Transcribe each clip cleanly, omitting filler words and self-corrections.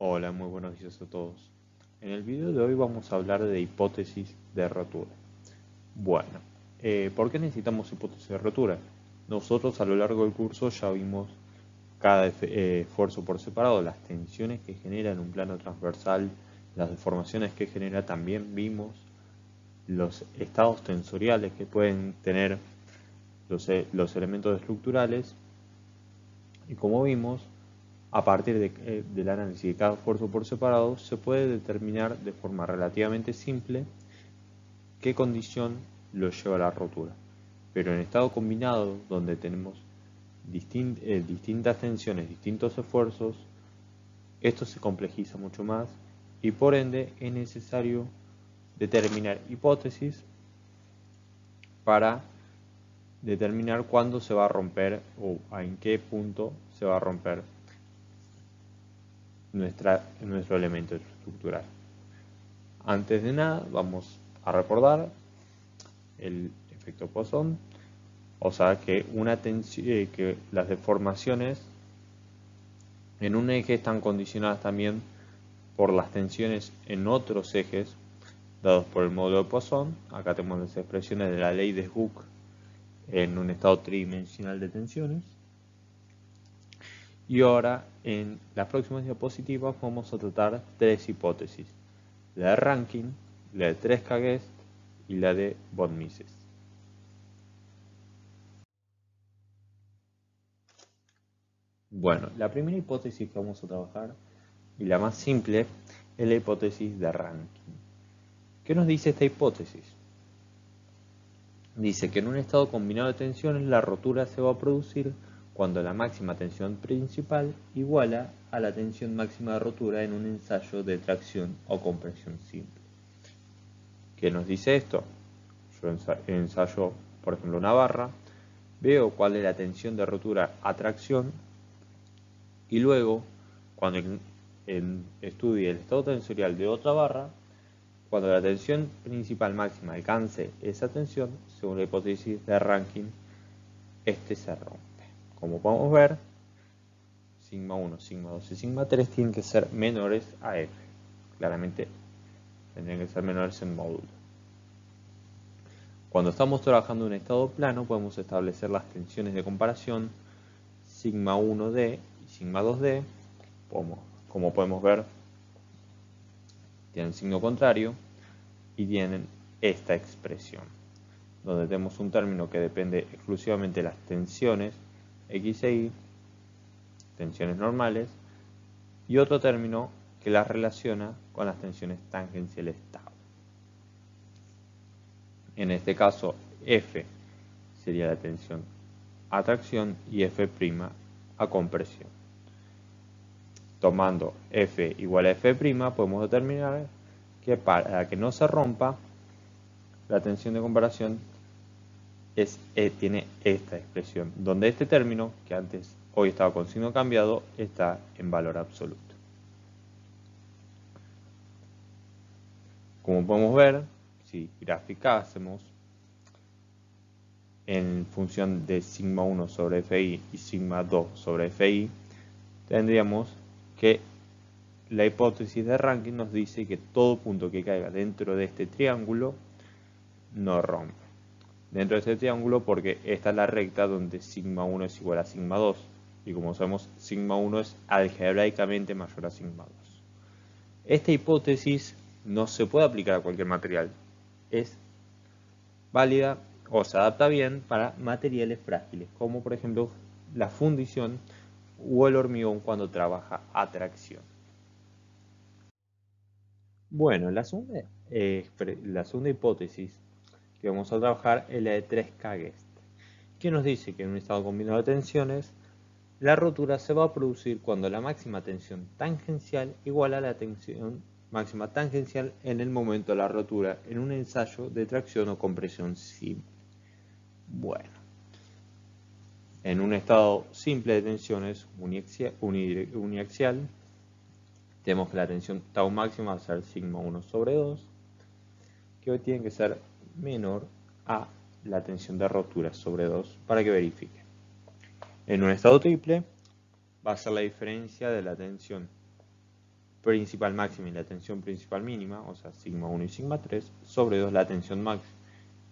Hola, muy buenos días a todos. En el video de hoy vamos a hablar de hipótesis de rotura. Bueno, ¿por qué necesitamos hipótesis de rotura? Nosotros a lo largo del curso ya vimos cada esfuerzo por separado, las tensiones que genera en un plano transversal, las deformaciones que genera, también vimos los estados tensoriales que pueden tener los elementos estructurales y como vimos, a partir del análisis de cada esfuerzo por separado, se puede determinar de forma relativamente simple qué condición lo lleva a la rotura. Pero en estado combinado, donde tenemos distintas tensiones, distintos esfuerzos, esto se complejiza mucho más y por ende es necesario determinar hipótesis para determinar cuándo se va a romper o en qué punto se va a romper nuestro elemento estructural. Antes de nada, vamos a recordar el efecto Poisson, o sea que que las deformaciones en un eje están condicionadas también por las tensiones en otros ejes dados por el módulo de Poisson. Acá tenemos las expresiones de la ley de Hooke en un estado tridimensional de tensiones. Y ahora, en las próximas diapositivas, vamos a tratar tres hipótesis: la de Rankine, la de Tresca-Guest y la de von Mises. Bueno, la primera hipótesis que vamos a trabajar, y la más simple, es la hipótesis de Rankine. ¿Qué nos dice esta hipótesis? Dice que en un estado combinado de tensiones la rotura se va a producir cuando la máxima tensión principal iguala a la tensión máxima de rotura en un ensayo de tracción o compresión simple. ¿Qué nos dice esto? Yo ensayo, por ejemplo, una barra, veo cuál es la tensión de rotura a tracción y luego, cuando estudie el estado tensorial de otra barra, cuando la tensión principal máxima alcance esa tensión, según la hipótesis de Rankine, este se rompe. Como podemos ver, sigma 1, sigma 2 y sigma 3 tienen que ser menores a F. Claramente tendrían que ser menores en módulo. Cuando estamos trabajando en estado plano, podemos establecer las tensiones de comparación sigma 1D y sigma 2D. Como podemos ver, tienen signo contrario y tienen esta expresión, donde tenemos un término que depende exclusivamente de las tensiones X e Y, tensiones normales, y otro término que las relaciona con las tensiones tangenciales tau. En este caso, F sería la tensión a tracción y F' a compresión. Tomando F igual a F', podemos determinar que para que no se rompa, la tensión de comparación tiene esta expresión, donde este término, que antes hoy estaba con signo cambiado, está en valor absoluto. Como podemos ver, si graficásemos en función de sigma 1 sobre Fi y sigma 2 sobre Fi, tendríamos que la hipótesis de Rankine nos dice que todo punto que caiga dentro de este triángulo no rompe. Dentro de este triángulo porque esta es la recta donde sigma 1 es igual a sigma 2. Y como sabemos, sigma 1 es algebraicamente mayor a sigma 2. Esta hipótesis no se puede aplicar a cualquier material. Es válida o se adapta bien para materiales frágiles, como por ejemplo la fundición o el hormigón cuando trabaja a tracción. Bueno, la segunda hipótesis que vamos a trabajar es la de Tresca-Guest, que nos dice que en un estado combinado de tensiones, la rotura se va a producir cuando la máxima tensión tangencial iguala a la tensión máxima tangencial en el momento de la rotura en un ensayo de tracción o compresión simple. Bueno, en un estado simple de tensiones uniaxial, tenemos que la tensión tau máxima va a ser sigma 1 sobre 2, que hoy tiene que ser menor a la tensión de rotura sobre 2 para que verifique. En un estado triple va a ser la diferencia de la tensión principal máxima y la tensión principal mínima, o sea, sigma 1 y sigma 3, sobre 2 la tensión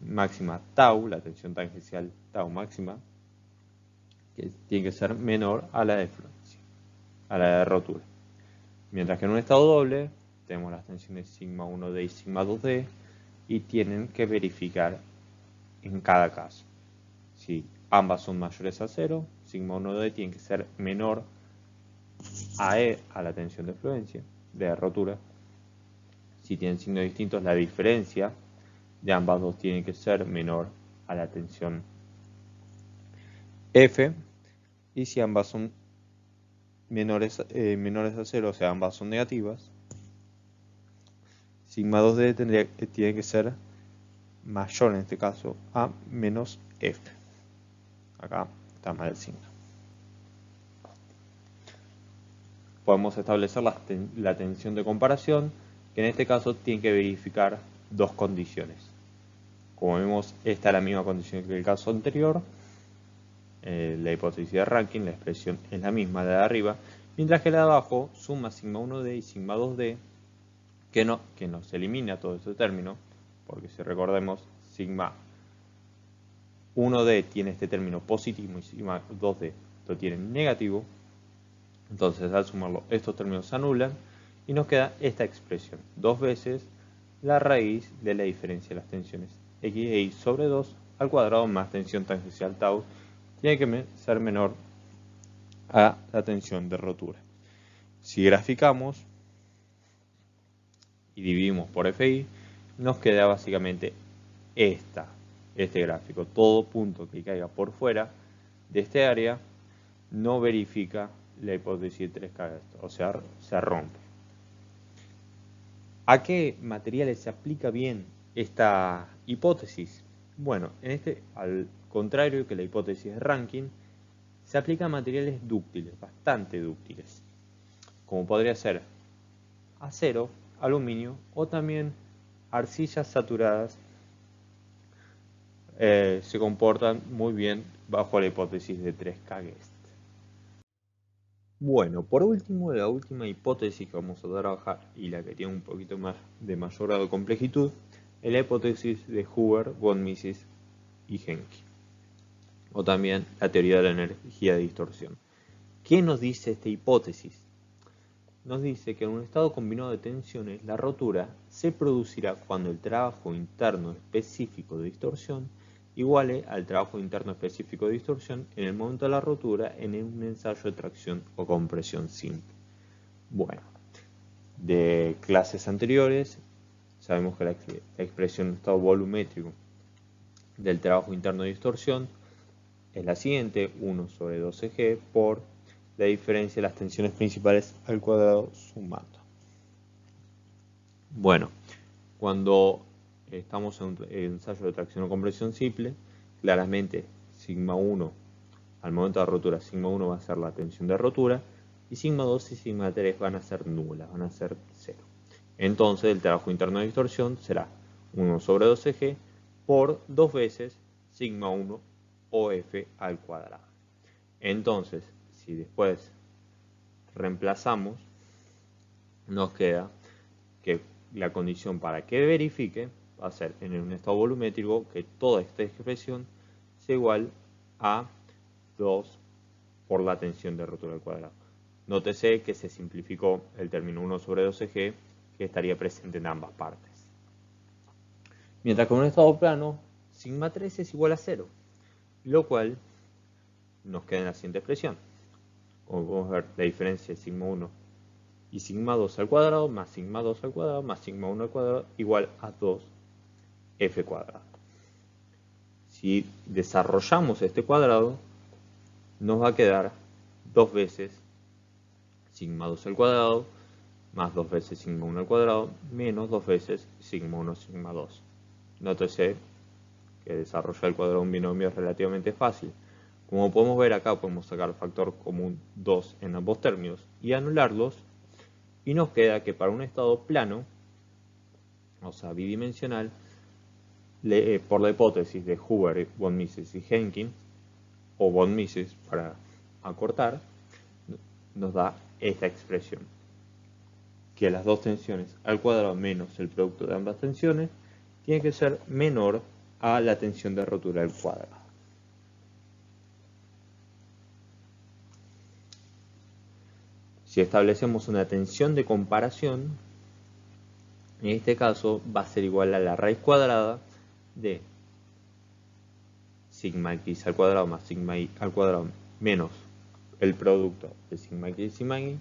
máxima tau, la tensión tangencial tau máxima, que tiene que ser menor a la de fluencia, a la de rotura. Mientras que en un estado doble tenemos las tensiones sigma 1D y sigma 2D y tienen que verificar en cada caso. Si ambas son mayores a 0, sigma 1D tiene que ser menor a E, a la tensión de fluencia, de rotura. Si tienen signos distintos, la diferencia de ambas dos tiene que ser menor a la tensión F. Y si ambas son menores a 0, o sea, ambas son negativas, sigma 2D tiene que ser mayor en este caso a menos F. Acá está mal el signo. Podemos establecer la tensión de comparación, que en este caso tiene que verificar dos condiciones. Como vemos, esta es la misma condición que el caso anterior. La hipótesis de Rankine, la expresión es la misma de arriba, mientras que la de abajo suma sigma 1D y sigma 2D, que nos elimina todo este término, porque si recordemos, sigma 1D tiene este término positivo y sigma 2D lo tiene negativo. Entonces, al sumarlo, estos términos se anulan y nos queda esta expresión, 2 veces la raíz de la diferencia de las tensiones x e y sobre 2 al cuadrado más tensión tangencial tau tiene que ser menor a la tensión de rotura. Si graficamos y dividimos por FI, nos queda básicamente este gráfico. Todo punto que caiga por fuera de este área no verifica la hipótesis de 3K, o sea, se rompe. ¿A qué materiales se aplica bien esta hipótesis? Bueno, al contrario que la hipótesis de Rankine, se aplica a materiales dúctiles, bastante dúctiles, como podría ser acero, aluminio o también arcillas saturadas. Se comportan muy bien bajo la hipótesis de 3K Guest. Bueno, por último, la última hipótesis que vamos a trabajar y la que tiene un poquito más de mayor grado de complejidad es la hipótesis de Huber, von Mises y Henke, o también la teoría de la energía de distorsión. ¿Qué nos dice esta hipótesis? Nos dice que en un estado combinado de tensiones, la rotura se producirá cuando el trabajo interno específico de distorsión iguale al trabajo interno específico de distorsión en el momento de la rotura en un ensayo de tracción o compresión simple. Bueno, de clases anteriores sabemos que la expresión en estado volumétrico del trabajo interno de distorsión es la siguiente, 1 sobre 12G por la diferencia de las tensiones principales al cuadrado sumando. Bueno, cuando estamos en un ensayo de tracción o compresión simple, claramente sigma 1 al momento de la rotura, sigma 1 va a ser la tensión de rotura y sigma 2 y sigma 3 van a ser nulas, van a ser 0. Entonces el trabajo interno de distorsión será 1 sobre 12G por 2 veces sigma 1 OF al cuadrado. Entonces, si después reemplazamos, nos queda que la condición para que verifique va a ser en un estado volumétrico que toda esta expresión sea igual a 2 por la tensión de rotura al cuadrado. Nótese que se simplificó el término 1 sobre 12G que estaría presente en ambas partes. Mientras que en un estado plano, sigma 3 es igual a 0, lo cual nos queda en la siguiente expresión. Como podemos ver, la diferencia de sigma 1 y sigma 2 al cuadrado más sigma 2 al cuadrado más sigma 1 al cuadrado igual a 2f cuadrado. Si desarrollamos este cuadrado, nos va a quedar 2 veces sigma 2 al cuadrado más 2 veces sigma 1 al cuadrado menos 2 veces sigma 1 sigma 2. Nótese que desarrollar el cuadrado de un binomio es relativamente fácil. Como podemos ver acá, podemos sacar el factor común 2 en ambos términos y anularlos, y nos queda que para un estado plano, o sea, bidimensional, por la hipótesis de Huber, von Mises y Henke, o von Mises para acortar, nos da esta expresión. que las dos tensiones al cuadrado menos el producto de ambas tensiones tiene que ser menor a la tensión de rotura al cuadrado. Si establecemos una tensión de comparación, en este caso va a ser igual a la raíz cuadrada de sigma x al cuadrado más sigma y al cuadrado menos el producto de sigma x y sigma y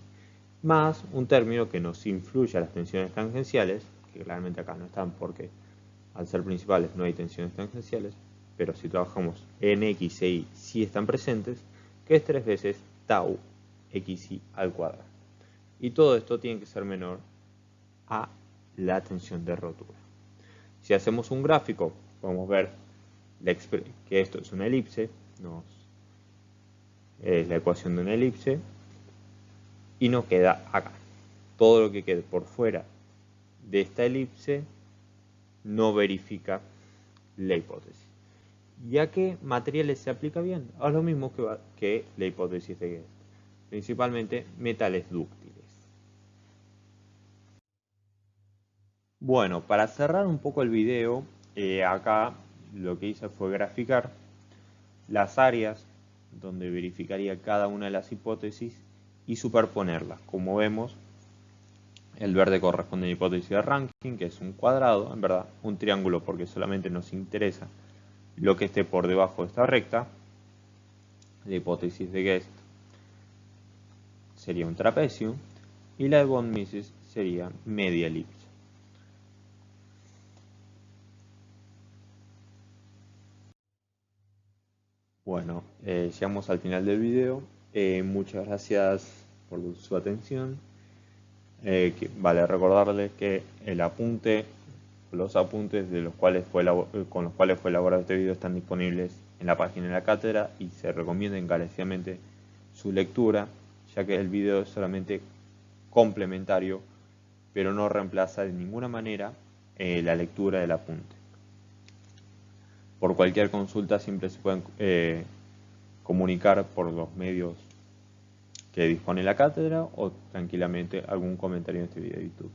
más un término que nos influye a las tensiones tangenciales, que claramente acá no están porque al ser principales no hay tensiones tangenciales, pero si trabajamos en x e y sí están presentes, que es 3 veces tau xy al cuadrado. Y todo esto tiene que ser menor a la tensión de rotura. Si hacemos un gráfico, podemos ver que esto es una elipse, es la ecuación de una elipse, y nos queda acá. Todo lo que quede por fuera de esta elipse no verifica la hipótesis. ¿Y a qué materiales se aplica bien? A lo mismo que la hipótesis de Guest, principalmente metales dúctiles. Bueno, para cerrar un poco el video, acá lo que hice fue graficar las áreas donde verificaría cada una de las hipótesis y superponerlas. Como vemos, el verde corresponde a la hipótesis de Rankine, que es un cuadrado, en verdad un triángulo porque solamente nos interesa lo que esté por debajo de esta recta. La hipótesis de Guest sería un trapecio y la de von Mises sería media elipse. Bueno, llegamos al final del video. Muchas gracias por su atención. Vale recordarles que los apuntes con los cuales fue elaborado este video están disponibles en la página de la cátedra y se recomienda encarecidamente su lectura, ya que el video es solamente complementario, pero no reemplaza de ninguna manera la lectura del apunte. Por cualquier consulta siempre se pueden comunicar por los medios que dispone la cátedra o tranquilamente algún comentario en este video de YouTube.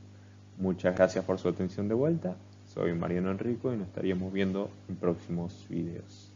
Muchas gracias por su atención de vuelta. Soy Mariano Enrico y nos estaríamos viendo en próximos videos.